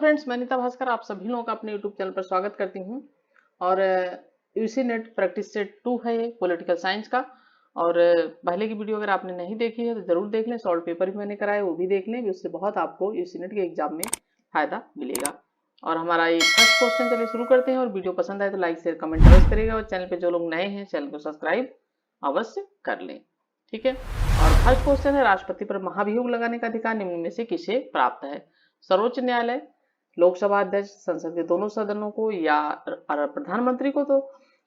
Friends, मैं नीता भास्कर आप सभी लोगों का अपने यूट्यूब चैनल पर स्वागत करती हूं। और यूसी नेट प्रैक्टिस सेट 2 है ये पॉलिटिकल साइंस का। और पहले की वीडियो अगर आपने नहीं देखी है तो जरूर देख लें। सॉल्व पेपर भी मैंने कराया, वो भी देख लें, उससे बहुत आपको यूसी नेट के एग्जाम में फायदा मिलेगा। और हमारा ये फर्स्ट क्वेश्चन चलिए शुरू करते हैं। और वीडियो पसंद आए तो लाइक शेयर कमेंट अवश्य करेगा। और चैनल पे जो लोग नए हैं चैनल को सब्सक्राइब अवश्य कर लें, ठीक है। और फर्स्ट क्वेश्चन है, राष्ट्रपति पर महाभियोग लगाने का अधिकार निम्न में से किसे प्राप्त है? सर्वोच्च न्यायालय, लोकसभा अध्यक्ष, संसद के दोनों सदनों को, या प्रधानमंत्री को? तो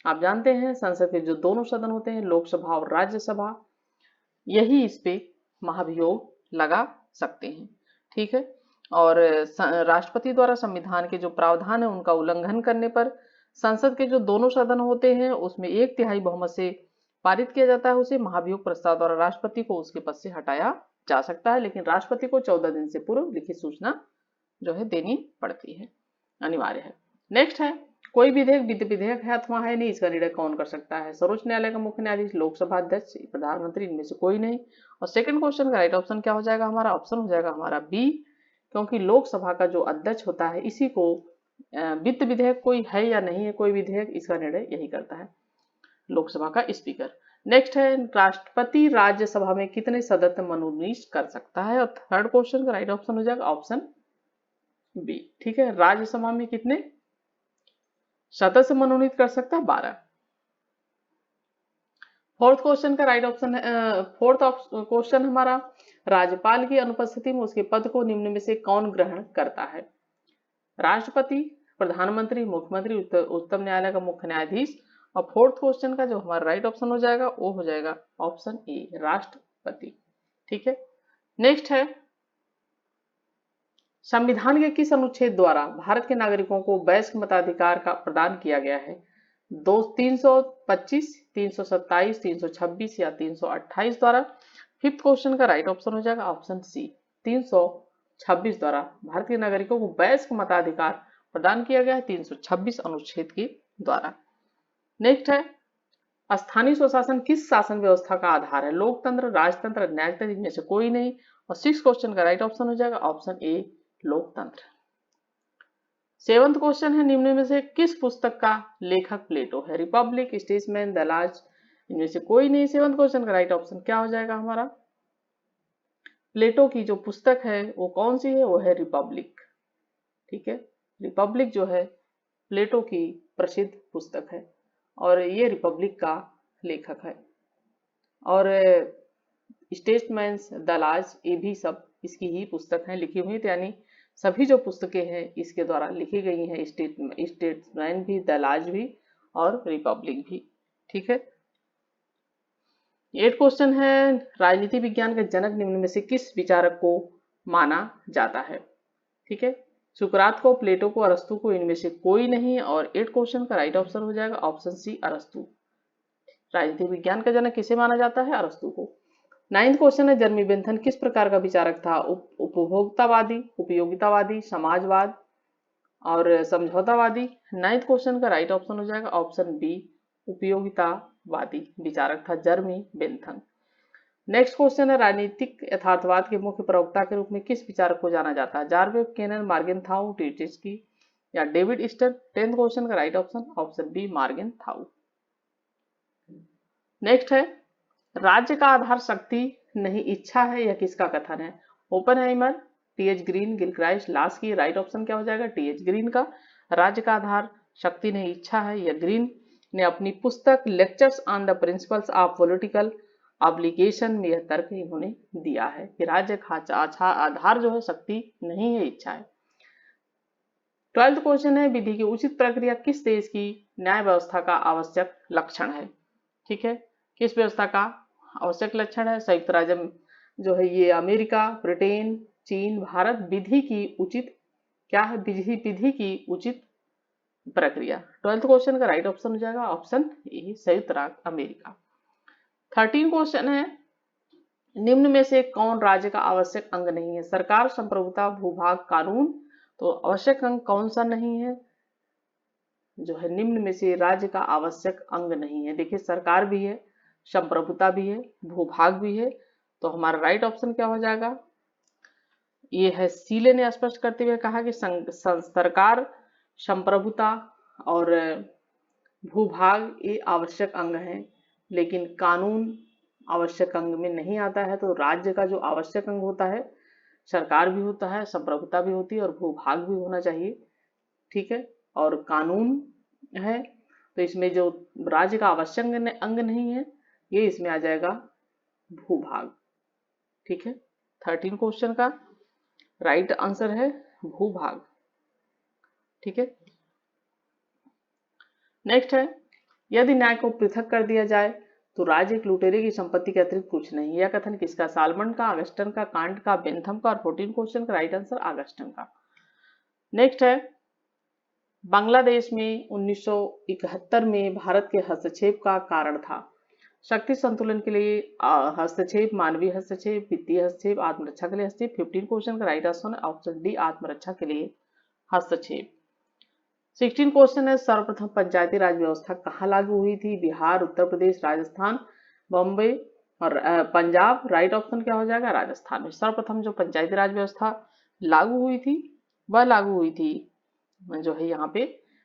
आप जानते हैं संसद के जो दोनों सदन होते हैं, लोकसभा और राज्यसभा, यही इस पे महाभियोग लगा सकते हैं, ठीक है। और राष्ट्रपति द्वारा संविधान के जो प्रावधान है उनका उल्लंघन करने पर संसद के जो दोनों सदन होते हैं उसमें 1/3 बहुमत से पारित किया जाता है, उसे महाभियोग प्रस्ताव द्वारा राष्ट्रपति को उसके पद से हटाया जा सकता है। लेकिन राष्ट्रपति को 14 दिन से पूर्व लिखित सूचना जो है देनी पड़ती है, अनिवार्य है। नेक्स्ट है, कोई विधेयक विधेयक है अथवा है नहीं, इसका निर्णय कौन कर सकता है? सर्वोच्च न्यायालय का मुख्य न्यायाधीश, लोकसभा अध्यक्ष, प्रधानमंत्री, इनमें से कोई नहीं। और सेकंड क्वेश्चन का राइट ऑप्शन क्या हो जाएगा? हमारा ऑप्शन हो जाएगा हमारा बी, क्योंकि लोकसभा का जो अध्यक्ष होता है इसी को वित्त विधेयक कोई है या नहीं है कोई विधेयक, इसका निर्णय यही करता है लोकसभा का स्पीकर। नेक्स्ट है, राष्ट्रपति राज्यसभा में कितने सदस्य मनोनीत कर सकता है? और थर्ड क्वेश्चन का राइट ऑप्शन हो जाएगा ऑप्शन बी, ठीक है। राज्यसभा में कितने सदस्य मनोनीत कर सकता है? 12। फोर्थ क्वेश्चन का राइट ऑप्शन है, फोर्थ क्वेश्चन हमारा, राज्यपाल की अनुपस्थिति में उसके पद को निम्न में से कौन ग्रहण करता है? राष्ट्रपति, प्रधानमंत्री, मुख्यमंत्री, उच्चतम न्यायालय का मुख्य न्यायाधीश। और फोर्थ क्वेश्चन का जो हमारा राइट ऑप्शन हो जाएगा वो हो जाएगा ऑप्शन ए, राष्ट्रपति, ठीक है। नेक्स्ट है, संविधान के किस अनुच्छेद द्वारा भारत के नागरिकों को वयस्क मताधिकार का प्रदान किया गया है? 325, 327, 326 या 328 द्वारा? फिफ्थ क्वेश्चन का राइट ऑप्शन हो जाएगा ऑप्शन सी, 326 द्वारा भारत के नागरिकों को वयस्क मताधिकार प्रदान किया गया है 326 अनुच्छेद के द्वारा। नेक्स्ट है, स्थानीय स्वशासन किस शासन व्यवस्था का आधार है? लोकतंत्र, राजतंत्र, न्यायतंत्र, इनमें से कोई नहीं। और सिक्स क्वेश्चन का राइट ऑप्शन हो जाएगा ऑप्शन ए, लोकतंत्र। सेवंथ क्वेश्चन है, निम्न में से किस पुस्तक का लेखक प्लेटो है? रिपब्लिक, स्टेट्समैन, द लास्ट, इनमें से कोई नहीं। सेवंथ क्वेश्चन का राइट ऑप्शन क्या हो जाएगा हमारा? प्लेटो की जो पुस्तक है वो कौन सी है? वो है रिपब्लिक, ठीक है। रिपब्लिक जो है प्लेटो की प्रसिद्ध पुस्तक है और ये रिपब्लिक का लेखक है। और स्टेट्समैन्स, द लास्ट, ये भी सब इसकी ही पुस्तक है लिखी हुई, यानी सभी जो पुस्तकें हैं इसके द्वारा लिखी गई हैं, स्टेट्समैन भी, द लास्ट भी और रिपब्लिक भी, ठीक है। 8 क्वेश्चन है, राजनीति विज्ञान का जनक निम्न में से किस विचारक को माना जाता है? ठीक है, सुकरात को, प्लेटो को, अरस्तु को, इनमें से कोई नहीं। और 8 क्वेश्चन का राइट ऑप्शन हो जाएगा ऑप्शन सी, अरस्तु। राजनीति विज्ञान का जनक किसे माना जाता है? अरस्तु को। 9th क्वेश्चन है, जर्मी बेंथन किस प्रकार का विचारक था? उपभोक्तावादी, उपयोगितावादी, समाजवाद और समझौतावादी? 9th क्वेश्चन का राइट ऑप्शन हो जाएगा ऑप्शन बी, उपयोगितावादी विचारक था जर्मी बेंथन। नेक्स्ट क्वेश्चन है, राजनीतिक यथार्थवाद के मुख्य प्रवक्ता के रूप में किस विचारक को जाना जाता है? जार्वेव, केनन, मार्गेनथाउ, टीचेस्की या डेविड ईस्टर? 10th क्वेश्चन का right option option B, Morgenthau. Next है, राज्य का आधार शक्ति नहीं इच्छा है, यह किसका कथन है? Oppenheimer, T H Green, Gilchrist, Laski. Right option क्या हो जाएगा? टीएच ग्रीन का। राज्य का आधार शक्ति नहीं इच्छा है, यह ग्रीन ने अपनी पुस्तक lectures on the principles of political obligation में यह तर्क इन्होंने दिया है कि राज्य का आधार जो है शक्ति नहीं है, इच्छा है। 12th क्वेश्चन है, विधि की उचित प्रक्रिया किस देश की न्याय व्यवस्था का आवश्यक लक्षण है? ठीक है, किस व्यवस्था का आवश्यक लक्षण है? संयुक्त राज्य जो है ये अमेरिका, ब्रिटेन, चीन, भारत। विधि की उचित क्या है? विधि की उचित प्रक्रिया। 12th क्वेश्चन का राइट ऑप्शन हो जाएगा ऑप्शन ए, संयुक्त राज्य अमेरिका। 13 क्वेश्चन है, निम्न में से कौन राज्य का आवश्यक अंग नहीं है? सरकार, संप्रभुता, भूभाग, कानून। तो आवश्यक अंग कौन सा नहीं है जो है निम्न में से राज्य का आवश्यक अंग नहीं है? देखिए, सरकार भी है, संप्रभुता भी है, भूभाग भी है। तो हमारा राइट ऑप्शन क्या हो जाएगा? ये है सीले ने स्पष्ट करते हुए कहा कि सरकार, संप्रभुता और भूभाग ये आवश्यक अंग हैं, लेकिन कानून आवश्यक अंग में नहीं आता है। तो राज्य का जो आवश्यक अंग होता है, सरकार भी होता है, संप्रभुता भी होती है और भूभाग भी होना चाहिए, ठीक है। और कानून है, तो इसमें जो राज्य का आवश्यक अंग नहीं है, ये इसमें आ जाएगा भूभाग, ठीक है। 13 क्वेश्चन का राइट आंसर है भूभाग, ठीक है। नेक्स्ट है, यदि न्याय को पृथक कर दिया जाए तो राज्य एक लुटेरे की संपत्ति के अतिरिक्त कुछ नहीं। यह कथन किसका? सालमन का, अगस्टन का, कांट का, बेंथम का। और 14 क्वेश्चन का राइट आंसर अगस्टन का। नेक्स्ट है, बांग्लादेश में 1971 में भारत के हस्तक्षेप का कारण था। शक्ति संतुलन के लिए हस्तक्षेप, मानवीय हस्तक्षेप, वित्तीय हस्तक्षेप, आत्मरक्षा के लिए हस्तक्षेप। 15 क्वेश्चन का राइट आंसर है ऑप्शन डी, आत्मरक्षा के लिए हस्तक्षेप। 16 क्वेश्चन है, सर्वप्रथम पंचायती राज व्यवस्था कहाँ लागू हुई थी? बिहार, उत्तर प्रदेश, राजस्थान, बॉम्बे और पंजाब। राइट ऑप्शन क्या हो जाएगा? राजस्थान में। सर्वप्रथम जो पंचायती राज व्यवस्था लागू हुई थी वह लागू हुई थी जो है यहाँ पे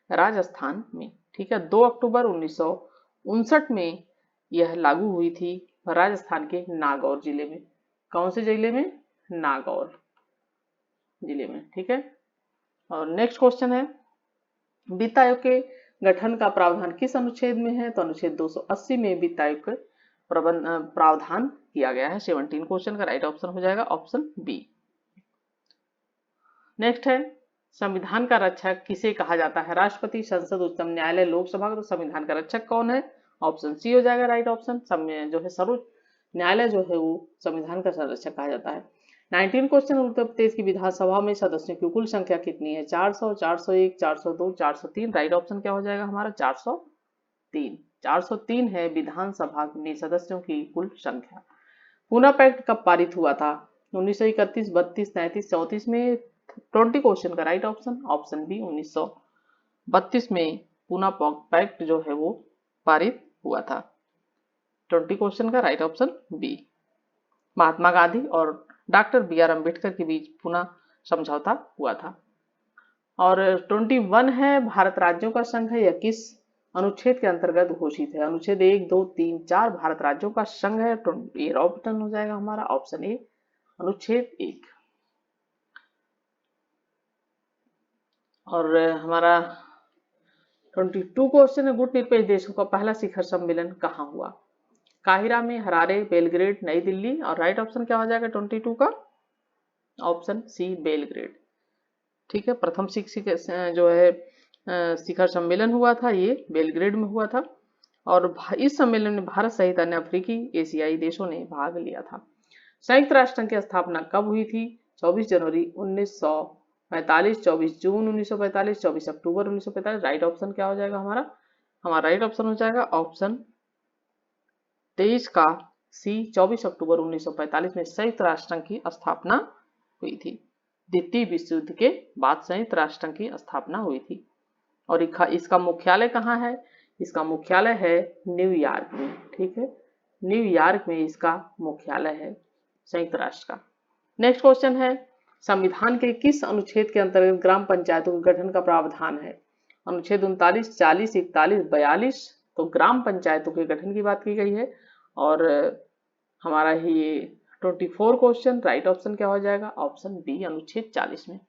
राजस्थान में, ठीक है। 2 अक्टूबर 1959 में यह लागू हुई थी राजस्थान के नागौर जिले में। कौन से जिले में? नागौर जिले में, ठीक है। और नेक्स्ट क्वेश्चन है, वित्त आयोग के गठन का प्रावधान किस अनुच्छेद में है? तो अनुच्छेद 280 में वित्त आयोग का प्रावधान किया गया है। 17 क्वेश्चन का राइट ऑप्शन हो जाएगा ऑप्शन बी। नेक्स्ट है, संविधान का रक्षक किसे कहा जाता है? राष्ट्रपति, संसद, उच्चतम न्यायालय, लोकसभा। तो संविधान का रक्षक कौन है? ऑप्शन सी हो जाएगा राइट ऑप्शन। जो है सर्वोच्च न्यायालय जो है वो संविधान का संरक्षक कहा जाता है। 19 क्वेश्चन, उत्तर प्रदेश की विधानसभा में सदस्यों की कुल संख्या कितनी है? 400, 401, 402, 403। राइट ऑप्शन क्या हो जाएगा हमारा? 403। 403 है विधानसभा में सदस्यों की कुल संख्या। पूना पैक्ट कब पारित हुआ था? 1931, 32, 33, 34 में। 20 क्वेश्चन का राइट ऑप्शन ऑप्शन बी, 1932 में पूना पैक्ट जो है वो पारित हुआ था। 20 क्वेश्चन का right option B. Mahatma Gandhi और डॉक्टर बी आर अम्बेडकर के बीच पूना समझौता हुआ था। और 21 है, भारत राज्यों का संघ है, यह किस अनुच्छेद के अंतर्गत घोषित है? अनुच्छेद 1, 2, 3, 4 भारत राज्यों का संघ है। ये ऑप्शन हो जाएगा हमारा ऑप्शन ए, अनुच्छेद 1। और हमारा 22 क्वेश्चन है, गुट निरपेक्ष देशों का पहला शिखर सम्मेलन कहाँ हुआ? काहिरा में, हरारे, बेलग्रेड, नई दिल्ली। और राइट ऑप्शन क्या हो जाएगा 22 का? ऑप्शन सी, बेलग्रेड, ठीक है। प्रथम जो है शिखर सम्मेलन हुआ था ये बेलग्रेड में हुआ था। और इस सम्मेलन में भारत सहित अन्य अफ्रीकी, एशियाई देशों ने भाग लिया था। संयुक्त राष्ट्र संघ की स्थापना कब हुई थी? 24 जनवरी 1945, 24 जून 1945, 24 अक्टूबर 1945। राइट ऑप्शन क्या हो जाएगा हमारा राइट ऑप्शन हो जाएगा ऑप्शन 23 का सी, 24 अक्टूबर 1945 में संयुक्त राष्ट्र संघ की स्थापना हुई थी। द्वितीय विश्व युद्ध के बाद संयुक्त राष्ट्र संघ की स्थापना हुई थी। और इसका मुख्यालय कहाँ है? इसका मुख्यालय है न्यूयॉर्क में, ठीक है। न्यूयॉर्क में इसका मुख्यालय है संयुक्त राष्ट्र का। नेक्स्ट क्वेश्चन है, संविधान के किस अनुच्छेद के अंतर्गत ग्राम पंचायतों के गठन का प्रावधान है? अनुच्छेद 39, 40, 41, 42। तो ग्राम पंचायतों के गठन की बात की गई है। और हमारा ये 24 क्वेश्चन राइट ऑप्शन क्या हो जाएगा? ऑप्शन बी, अनुच्छेद 40 में।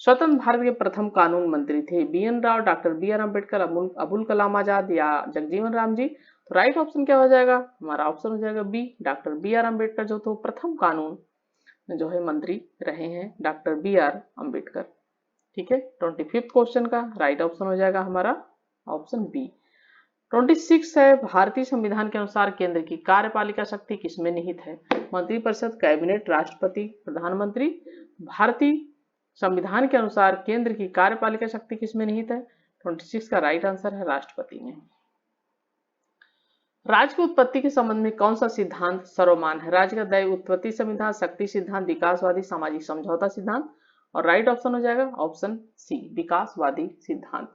स्वतंत्र भारत के प्रथम कानून मंत्री थे B N Rau, doctor B R Ambedkar, Abul Kalam Azad या जगजीवन राम जी। तो राइट ऑप्शन क्या हो जाएगा? हमारा ऑप्शन हो जाएगा B, doctor B R Ambedkar जो तो प्रथम कानून जो है मंत्री रहे हैं डॉक्टर बी आर अम्बेडकर, ठीक है। 25 क्वेश्चन का राइट ऑप्शन हो जाएगा हमारा ऑप्शन बी। 26 है, भारतीय संविधान के अनुसार केंद्र की कार्यपालिका शक्ति किसमें निहित है? मंत्रिपरिषद, कैबिनेट, राष्ट्रपति, प्रधानमंत्री। भारतीय संविधान के अनुसार केंद्र की कार्यपालिका शक्ति किसमें निहित है? 26 का राइट आंसर है राष्ट्रपति में। राज्य की उत्पत्ति के संबंध में कौन सा सिद्धांत सर्वमान्य है? राज्य का दैव उत्पत्ति सिद्धांत, शक्ति सिद्धांत, विकासवादी सामाजिक समझौता सिद्धांत। और राइट ऑप्शन हो जाएगा ऑप्शन सी, विकासवादी सिद्धांत।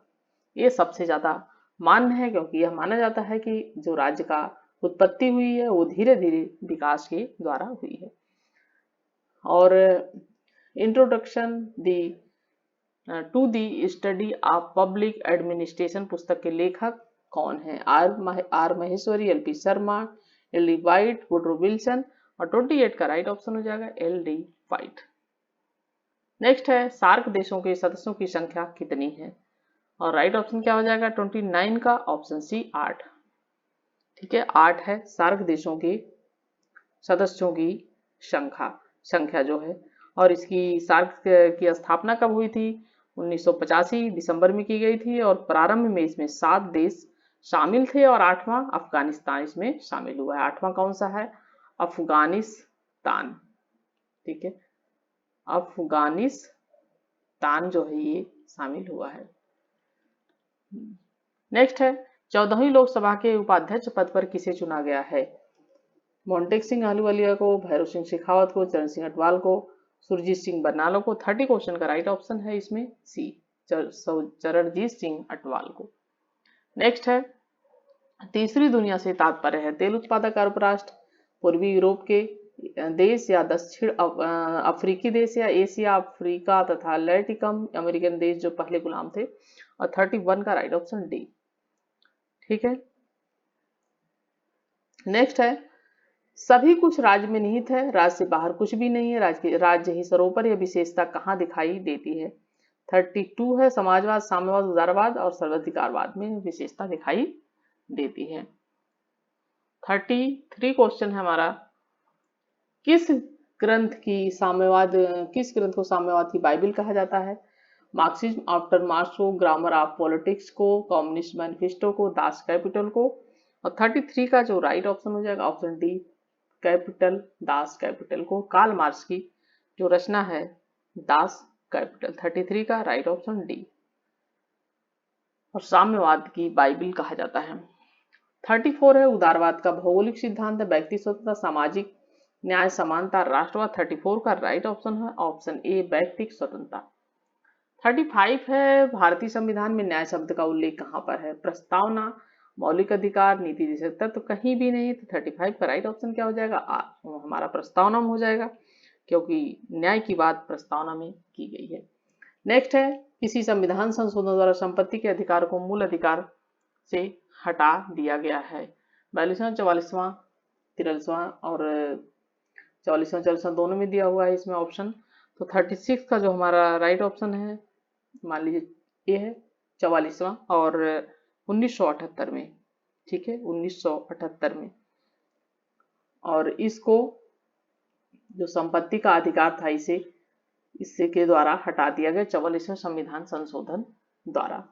ये सबसे ज्यादा मान्य है क्योंकि यह माना जाता है कि जो राज्य का उत्पत्ति हुई है वो धीरे धीरे विकास के द्वारा हुई है। और introduction the to the study of public administration पुस्तक के लेखक कौन है? R Maheshwari, L P Sharma, L D White, Woodrow Wilson, और 28 का राइट ऑप्शन हो जाएगा एल डी वाइट। नेक्स्ट है सार्क देशों के सदस्यों की संख्या कितनी है? और राइट ऑप्शन क्या हो जाएगा? 29 का ऑप्शन सी 8। ठीक है, 8 है सार्क देशों के सदस्यों की संख्या जो है। और इसकी सार्क की स्थापना कब हुई थी? 1985 दिसंबर में की गई थी, और प्रारंभ में इसमें 7 देश शामिल थे और 8वां अफगानिस्तान इसमें शामिल हुआ है। 8वां कौन सा है? अफगानिस्तान। ठीक है, अफगानिस्तान जो है ये शामिल हुआ है। नेक्स्ट है 14वीं लोकसभा के उपाध्यक्ष पद पर किसे चुना गया है? मोन्टेक सिंह अहलूवालिया को, भैरव सिंह शेखावत को, चरण सिंह अटवाल को, सुरजीत सिंह बरनाला को। 30 क्वेश्चन का राइट ऑप्शन है इसमें सी, चरणजीत सिंह अटवाल को। नेक्स्ट है तीसरी दुनिया से तात्पर्य है तेल उत्पादक अरब राष्ट्र, पूर्वी यूरोप के देश या दक्षिण अफ्रीकी देश या एशिया अफ्रीका तथा लैटिकम अमेरिकन देश जो पहले गुलाम थे। और 31 का राइट ऑप्शन डी। ठीक है, नेक्स्ट है सभी कुछ राज्य में निहित है, राज्य से बाहर कुछ भी नहीं है, राज्य ही सरोपर यह विशेषता कहाँ दिखाई देती है? 32 है समाजवाद, साम्यवाद, उदारवाद और सर्वाधिकारवाद में विशेषता दिखाई देती है। 33 क्वेश्चन है हमारा, किस ग्रंथ को साम्यवाद की बाइबल कहा जाता है? मार्क्सिज्म आफ्टर मार्क्स को, ग्रामर ऑफ पॉलिटिक्स को, कम्युनिस्ट मैनिफेस्टो को, दास कैपिटल को। और 33 का जो राइट ऑप्शन हो जाएगा option D, capital, Das Kapital को। कार्ल मार्क्स की जो रचना है दास कैपिटल। 33 का राइट ऑप्शन डी, और साम्यवाद की बाइबल कहा जाता है। 34 है उदारवाद का भौगोलिक सिद्धांत, व्यक्ति स्वतंत्रता, सामाजिक न्याय, समानता, राष्ट्रवाद। 34 का राइट ऑप्शन है ऑप्शन ए, व्यक्तिक स्वतंत्रता। 35 है भारतीय संविधान में न्याय शब्द का उल्लेख कहाँ पर है? प्रस्तावना, मौलिक अधिकार, नीति देशक तत्व, कहीं भी नहीं। तो 35 का राइट ऑप्शन क्या हो जाएगा? हमारा प्रस्तावना में हो जाएगा, क्योंकि न्याय की बात प्रस्तावना में की गई है। नेक्स्ट है किसी संविधान संशोधन द्वारा संपत्ति के अधिकार को मूल अधिकार से हटा दिया गया है? 42वां, 44वां, 43वां और 44वां 44वां दोनों में दिया हुआ है इसमें ऑप्शन। तो 36 का जो हमारा राइट ऑप्शन है मान लीजिए ये है 44वां, और 1978 में। ठीक है, 1978 में। और इसको जो संपत्ति का अधिकार था इससे के द्वारा हटा दिया गया 44वें संविधान संशोधन द्वारा।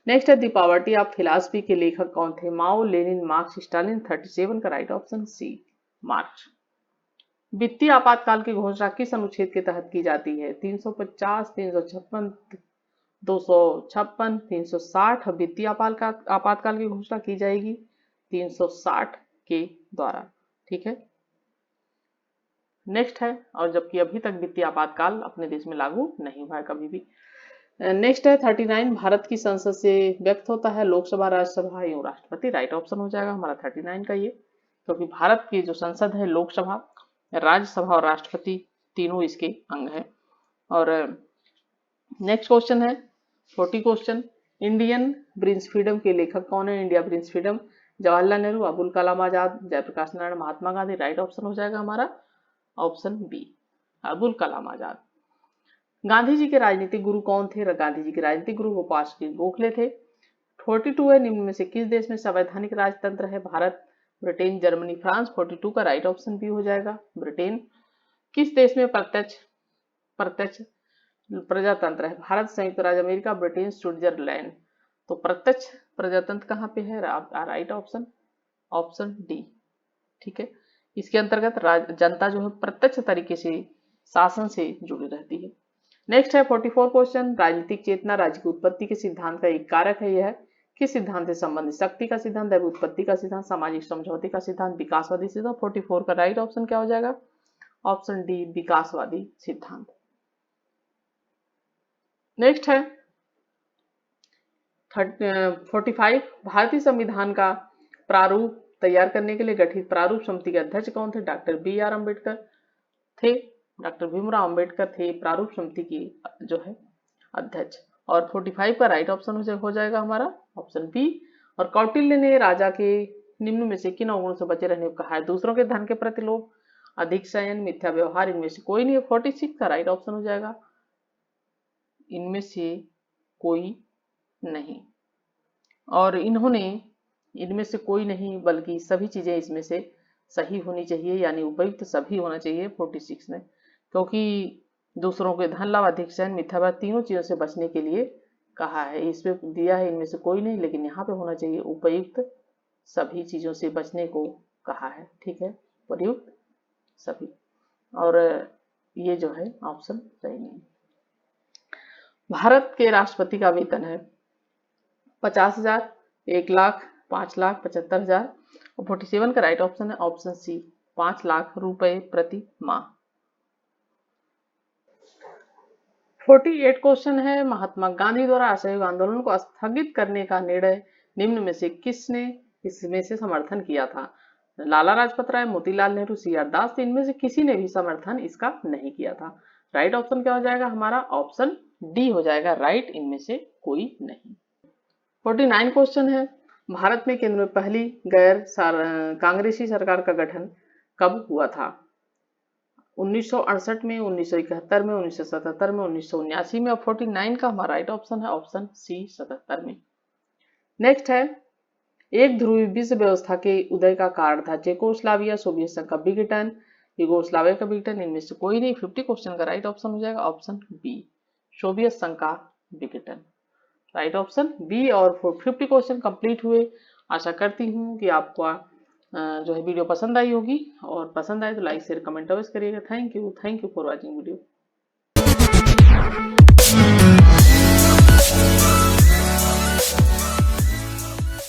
नेक्स्ट है द पॉवर्टी ऑफ फिलॉसफी के लेखक कौन थे? माओ, लेनिन, मार्क्स, स्टालिन। 37 का राइट ऑप्शन सी, मार्क्स। वित्तीय आपातकाल की घोषणा किस अनुच्छेद के तहत की जाती है? 350, 356, 256, 360। वित्तीय आपातकाल की घोषणा की जाएगी 360 के द्वारा। ठीक है, नेक्स्ट है, और जबकि अभी तक वित्तीय आपातकाल अपने देश में लागू नहीं हुआ है कभी भी। नेक्स्ट है 39 भारत की संसद से व्यक्त होता है, लोकसभा, राज्यसभा एवं राष्ट्रपति। राइट ऑप्शन हो जाएगा हमारा 39 का ये, क्योंकि भारत की जो संसद है लोकसभा, राज्यसभा और राष्ट्रपति तीनों इसके अंग है। और नेक्स्ट क्वेश्चन है 40 क्वेश्चन, इंडियन ब्रिंस फ्रीडम के लेखक कौन है? India wins freedom, Jawaharlal Nehru, Abul Kalam Azad, Jayaprakash Narayan, Mahatma Gandhi. Right option हो जाएगा हमारा ऑप्शन बी, अबुल कलाम आजाद। गांधी जी के राजनीतिक गुरु कौन थे? गांधी जी के राजनीतिक गुरु गोपाल सिंह गोखले थे। 42 है निम्न में से किस देश में संवैधानिक राजतंत्र है? Bharat, Britain, Germany, France. 42 का राइट ऑप्शन बी हो जाएगा, ब्रिटेन। किस देश में प्रत्यक्ष प्रजातंत्र है? भारत, संयुक्त राज्य अमेरिका, ब्रिटेन, स्विट्जरलैंड। तो प्रत्यक्ष प्रजातंत्र कहाँ पे है? Right option, option D. ठीक है, इसके अंतर्गत जनता जो है प्रत्यक्ष तरीके से शासन से जुड़ी रहती है। नेक्स्ट है 44 क्वेश्चन, राजनीतिक चेतना राज्य की उत्पत्ति के सिद्धांत का एक कारक है। यह किस सिद्धांत से संबंधित? शक्ति का सिद्धांत, दैव उत्पत्ति का सिद्धांत, सामाजिक समझौते का सिद्धांत, विकासवादी सिद्धांत। 44 का राइट ऑप्शन क्या हो जाएगा? ऑप्शन डी, विकासवादी सिद्धांत। नेक्स्ट है 45 भारतीय संविधान का प्रारूप तैयार करने के लिए गठित प्रारूप समिति के अध्यक्ष कौन थे? डॉक्टर बी आर अम्बेडकर थे। डॉक्टर भीमराव अंबेडकर थे प्रारूप समिति की जो है अध्यक्ष। और 45 का राइट ऑप्शन हो जाएगा हमारा ऑप्शन बी। और कौटिल्य ने राजा के निम्न में से किन अवगुणों से बचे रहने को कहा है? दूसरों के धन के प्रति लोभ, अधिक शयन, मिथ्या व्यवहार, इनमें से कोई नहीं है। 46 का राइट ऑप्शन हो जाएगा इनमें से कोई नहीं। और इन्होंने इनमें से कोई नहीं बल्कि सभी चीजें इसमें से सही होनी चाहिए, यानी उपयुक्त सभी होना चाहिए 46 में, क्योंकि दूसरों के धन लाभ, अधिक शयन, मिथ्यावाद तीनों चीजों से बचने के लिए कहा है। इसमें दिया है इनमें से कोई नहीं, लेकिन यहाँ पे होना चाहिए उपयुक्त सभी चीजों से बचने को कहा है। ठीक है, उपयुक्त सभी। और ये जो है ऑप्शन सही नहीं। भारत के राष्ट्रपति का वेतन है 50,000, 1,00,000, 5,00,000, 75,000। और 47 का राइट ऑप्शन है ऑप्शन सी 5 लाख रुपए प्रति माह। 48 क्वेश्चन है, महात्मा गांधी द्वारा असहयोग आंदोलन को स्थगित करने का निर्णय निम्न में से किसने इसमें से समर्थन किया था? लाला लाजपत राय, मोतीलाल नेहरू, सी.आर. दास। तो इनमें से किसी ने भी समर्थन इसका नहीं किया था। राइट ऑप्शन क्या हो जाएगा हमारा? ऑप्शन डी हो जाएगा राइट, इनमें से कोई नहीं। 49 क्वेश्चन है, भारत में केंद्र में पहली गैर कांग्रेसी सरकार का गठन कब हुआ था? 1968 में, 1971 में, 1977 में, 1979 में। और 49 का हमारा राइट ऑप्शन है ऑप्शन सी 77 में। नेक्स्ट है, एक ध्रुवीय विश्व व्यवस्था के उदय का कारण था चेकोस्लाविया, सोवियत संघ का विघटन, यूगोस्लाविया का विघटन। इनमें से कोई नहीं। 50 क्वेश्चन का राइट ऑप्शन हो जाएगा ऑप्शन बी, सोवियत संघ का विघटन। Right option B. और 50 क्वेश्चन कंप्लीट हुए। आशा करती हूँ कि आपको जो है वीडियो पसंद आई होगी, और पसंद आए तो लाइक शेयर कमेंट अवश्य करिएगा। Thank you for watching video.